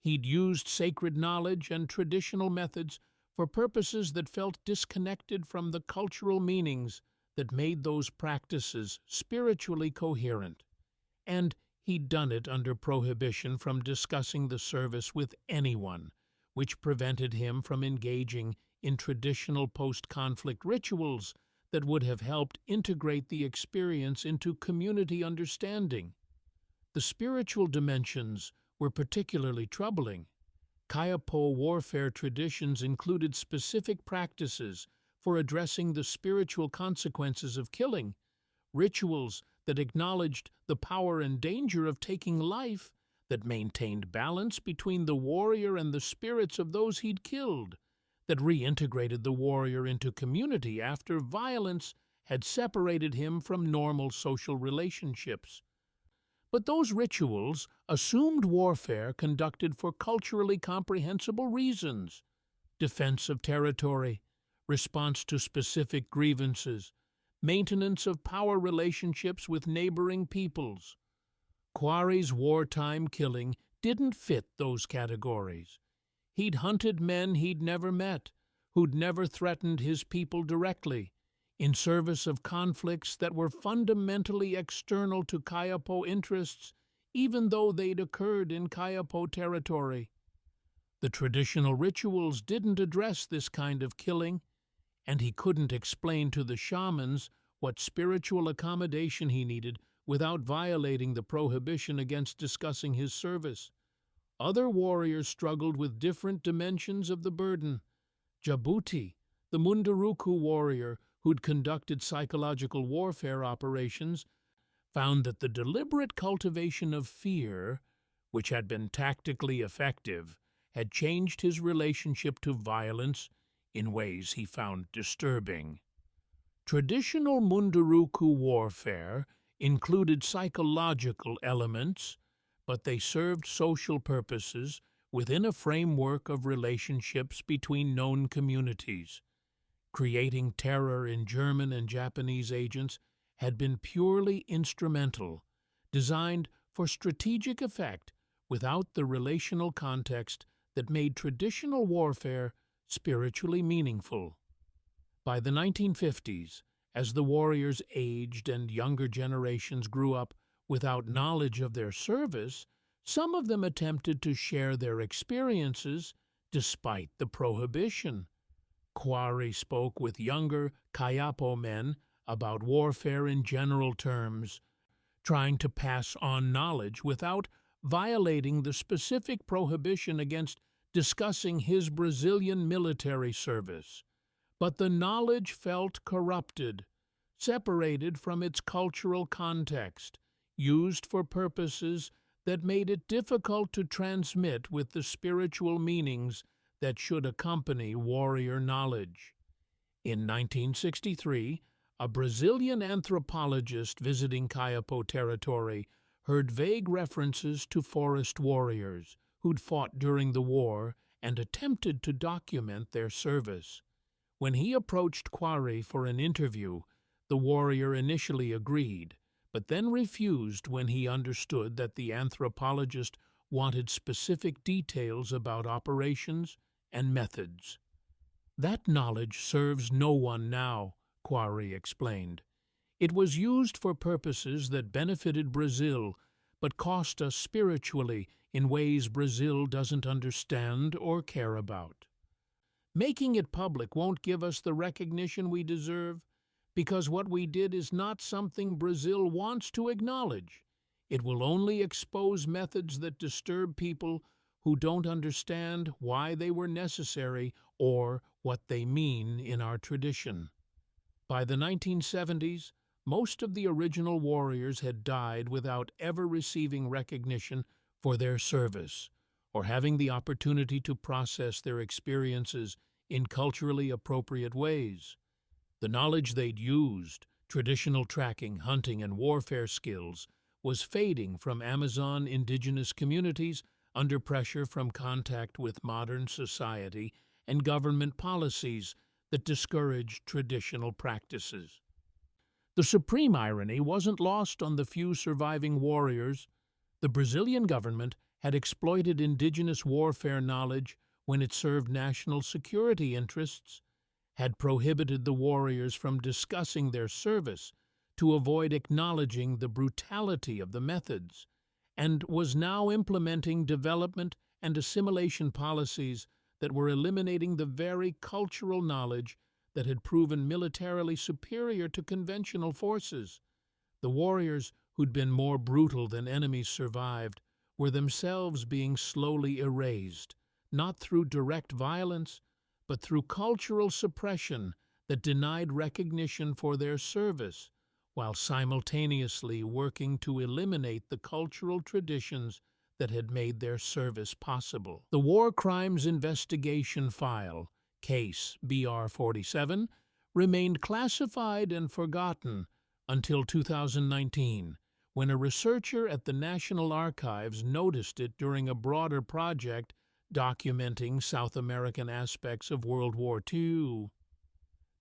He'd used sacred knowledge and traditional methods for purposes that felt disconnected from the cultural meanings that made those practices spiritually coherent. And he'd done it under prohibition from discussing the service with anyone, which prevented him from engaging in traditional post-conflict rituals that would have helped integrate the experience into community understanding. The spiritual dimensions were particularly troubling. Kayapo warfare traditions included specific practices for addressing the spiritual consequences of killing, rituals that acknowledged the power and danger of taking life, that maintained balance between the warrior and the spirits of those he'd killed, that reintegrated the warrior into community after violence had separated him from normal social relationships. But those rituals assumed warfare conducted for culturally comprehensible reasons: defense of territory, response to specific grievances, maintenance of power relationships with neighboring peoples. Quarry's wartime killing didn't fit those categories. He'd hunted men he'd never met, who'd never threatened his people directly, in service of conflicts that were fundamentally external to Kayapo interests, even though they'd occurred in Kayapo territory. The traditional rituals didn't address this kind of killing, and he couldn't explain to the shamans what spiritual accommodation he needed without violating the prohibition against discussing his service. Other warriors struggled with different dimensions of the burden. Jabuti, the Munduruku warrior who'd conducted psychological warfare operations, found that the deliberate cultivation of fear, which had been tactically effective, had changed his relationship to violence in ways he found disturbing. Traditional Munduruku warfare included psychological elements, but they served social purposes within a framework of relationships between known communities. Creating terror in German and Japanese agents had been purely instrumental, designed for strategic effect without the relational context that made traditional warfare spiritually meaningful. By the 1950s, as the warriors aged and younger generations grew up without knowledge of their service, some of them attempted to share their experiences despite the prohibition. Quarry spoke with younger Kayapo men about warfare in general terms, trying to pass on knowledge without violating the specific prohibition against discussing his Brazilian military service. But the knowledge felt corrupted, separated from its cultural context, used for purposes that made it difficult to transmit with the spiritual meanings that should accompany warrior knowledge. In 1963, a Brazilian anthropologist visiting Kayapo territory heard vague references to forest warriors who'd fought during the war and attempted to document their service. When he approached Quarry for an interview, the warrior initially agreed, but then refused when he understood that the anthropologist wanted specific details about operations and methods. "That knowledge serves no one now," Quarry explained. "It was used for purposes that benefited Brazil, but cost us spiritually in ways Brazil doesn't understand or care about. Making it public won't give us the recognition we deserve, because what we did is not something Brazil wants to acknowledge. It will only expose methods that disturb people who don't understand why they were necessary or what they mean in our tradition." By the 1970s, most of the original warriors had died without ever receiving recognition for their service or having the opportunity to process their experiences in culturally appropriate ways. The knowledge they'd used, traditional tracking, hunting, and warfare skills, was fading from Amazon indigenous communities under pressure from contact with modern society and government policies that discouraged traditional practices. The supreme irony wasn't lost on the few surviving warriors. The Brazilian government had exploited indigenous warfare knowledge when it served national security interests, had prohibited the warriors from discussing their service to avoid acknowledging the brutality of the methods, and was now implementing development and assimilation policies that were eliminating the very cultural knowledge that had proven militarily superior to conventional forces. The warriors who'd been more brutal than enemies survived were themselves being slowly erased, not through direct violence, but through cultural suppression that denied recognition for their service, while simultaneously working to eliminate the cultural traditions that had made their service possible. The War Crimes Investigation File, Case BR 47, remained classified and forgotten until 2019, when a researcher at the National Archives noticed it during a broader project documenting South American aspects of World War II.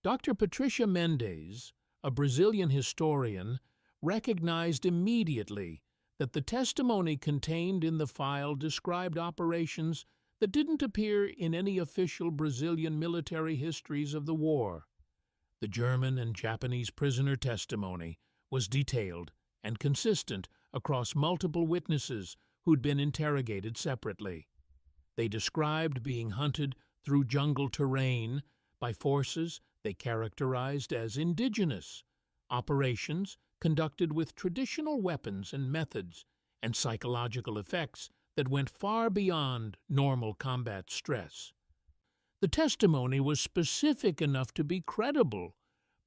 Dr. Patricia Mendes, a Brazilian historian, recognized immediately that the testimony contained in the file described operations that didn't appear in any official Brazilian military histories of the war. The German and Japanese prisoner testimony was detailed and consistent across multiple witnesses who'd been interrogated separately. They described being hunted through jungle terrain by forces they characterized as indigenous, operations conducted with traditional weapons and methods, and psychological effects that went far beyond normal combat stress. The testimony was specific enough to be credible,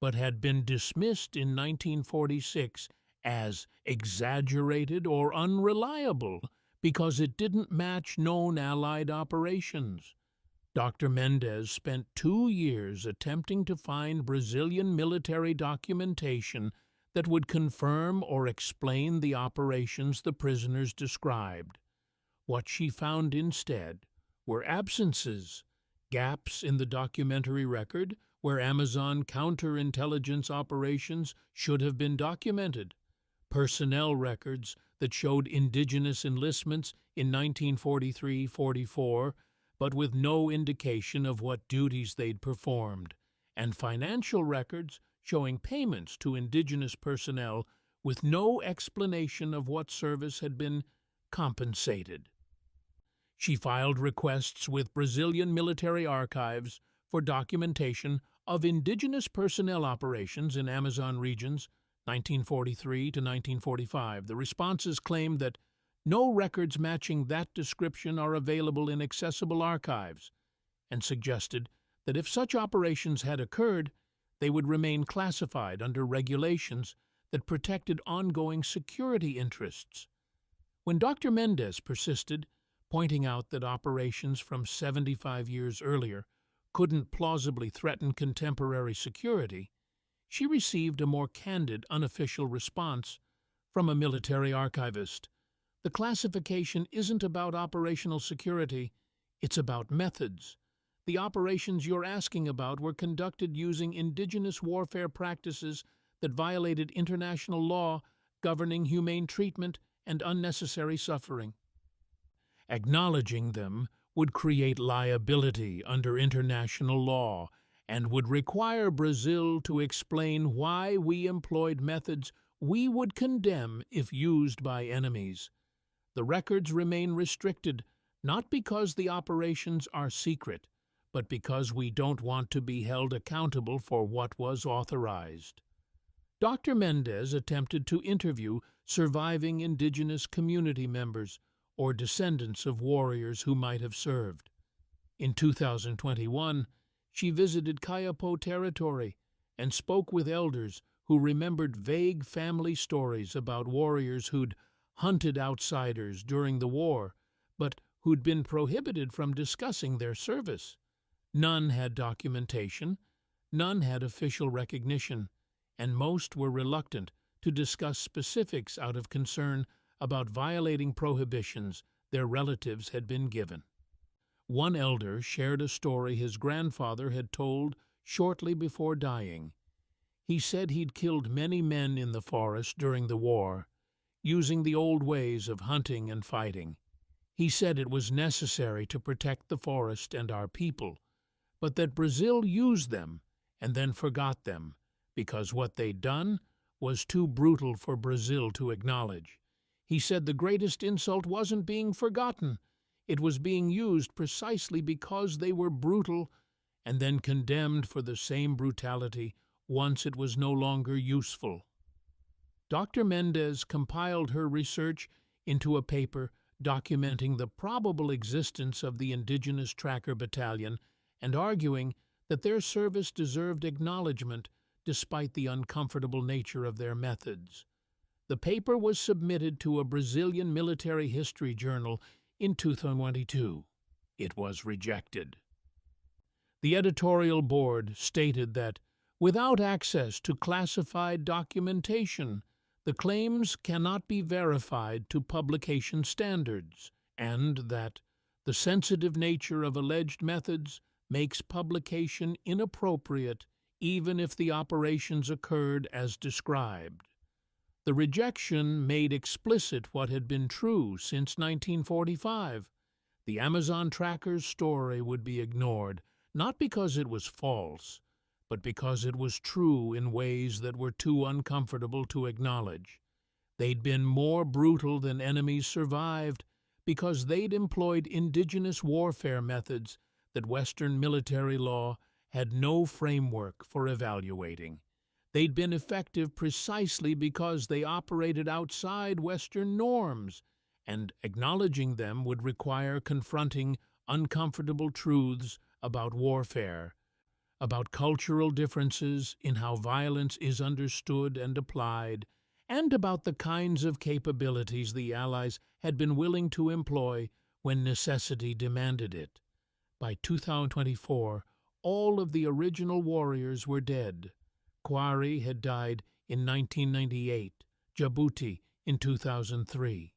but had been dismissed in 1946 as exaggerated or unreliable because it didn't match known Allied operations. Dr. Mendes spent 2 years attempting to find Brazilian military documentation that would confirm or explain the operations the prisoners described. What she found instead were absences, gaps in the documentary record where Amazon counterintelligence operations should have been documented, personnel records that showed indigenous enlistments in 1943-44, but with no indication of what duties they'd performed, and financial records showing payments to indigenous personnel with no explanation of what service had been compensated. She filed requests with Brazilian military archives for documentation of indigenous personnel operations in Amazon regions 1943 to 1945. The responses claimed that no records matching that description are available in accessible archives, and suggested that if such operations had occurred, they would remain classified under regulations that protected ongoing security interests. When Dr. Mendes persisted, pointing out that operations from 75 years earlier couldn't plausibly threaten contemporary security, she received a more candid, unofficial response from a military archivist. The classification isn't about operational security, it's about methods. The operations you're asking about were conducted using indigenous warfare practices that violated international law governing humane treatment and unnecessary suffering. Acknowledging them would create liability under international law and would require Brazil to explain why we employed methods we would condemn if used by enemies. The records remain restricted, not because the operations are secret, but because we don't want to be held accountable for what was authorized. Dr. Mendes attempted to interview surviving indigenous community members or descendants of warriors who might have served. In 2021, she visited Kayapo territory and spoke with elders who remembered vague family stories about warriors who'd hunted outsiders during the war, but who'd been prohibited from discussing their service. None had documentation, none had official recognition, and most were reluctant to discuss specifics out of concern about violating prohibitions their relatives had been given. One elder shared a story his grandfather had told shortly before dying. He said he'd killed many men in the forest during the war, using the old ways of hunting and fighting. He said it was necessary to protect the forest and our people, but that Brazil used them and then forgot them because what they'd done was too brutal for Brazil to acknowledge. He said the greatest insult wasn't being forgotten, it was being used precisely because they were brutal and then condemned for the same brutality once it was no longer useful. Dr. Mendes compiled her research into a paper documenting the probable existence of the Indigenous Tracker Battalion and arguing that their service deserved acknowledgement despite the uncomfortable nature of their methods. The paper was submitted to a Brazilian military history journal in 2022. It was rejected. The editorial board stated that, without access to classified documentation, The claims cannot be verified to publication standards, and that the sensitive nature of alleged methods makes publication inappropriate even if the operations occurred as described. The rejection made explicit what had been true since 1945. The Amazon tracker's story would be ignored, not because it was false, but because it was true in ways that were too uncomfortable to acknowledge. They'd been more brutal than enemies survived because they'd employed indigenous warfare methods that Western military law had no framework for evaluating. They'd been effective precisely because they operated outside Western norms, and acknowledging them would require confronting uncomfortable truths about warfare, about cultural differences in how violence is understood and applied, and about the kinds of capabilities the Allies had been willing to employ when necessity demanded it. By 2024, all of the original warriors were dead. Quarry had died in 1998, Djibouti in 2003.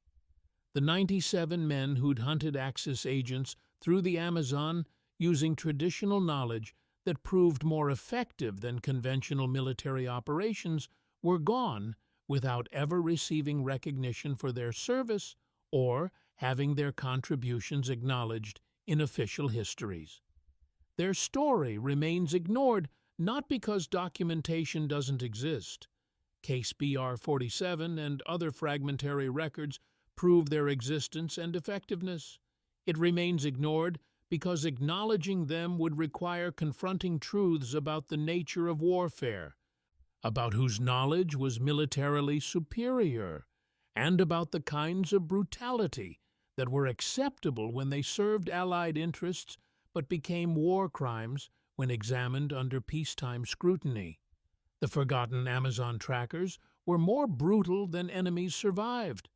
The 97 men who'd hunted Axis agents through the Amazon using traditional knowledge that proved more effective than conventional military operations were gone without ever receiving recognition for their service or having their contributions acknowledged in official histories. Their story remains ignored not because documentation doesn't exist. Case BR 47 and other fragmentary records prove their existence and effectiveness. It remains ignored because acknowledging them would require confronting truths about the nature of warfare, about whose knowledge was militarily superior, and about the kinds of brutality that were acceptable when they served Allied interests but became war crimes when examined under peacetime scrutiny. The forgotten Amazon trackers were more brutal than enemies survived,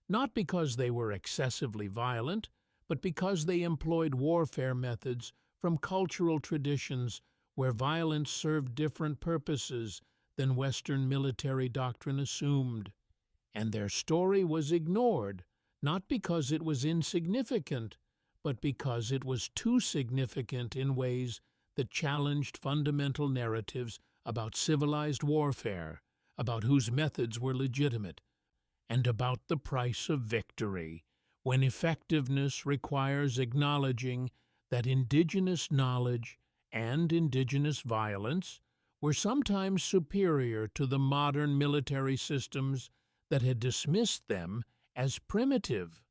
not because they were excessively violent, but because they employed warfare methods from cultural traditions where violence served different purposes than Western military doctrine assumed. And their story was ignored, not because it was insignificant, but because it was too significant in ways that challenged fundamental narratives about civilized warfare, about whose methods were legitimate, and about the price of victory, when effectiveness requires acknowledging that indigenous knowledge and indigenous violence were sometimes superior to the modern military systems that had dismissed them as primitive.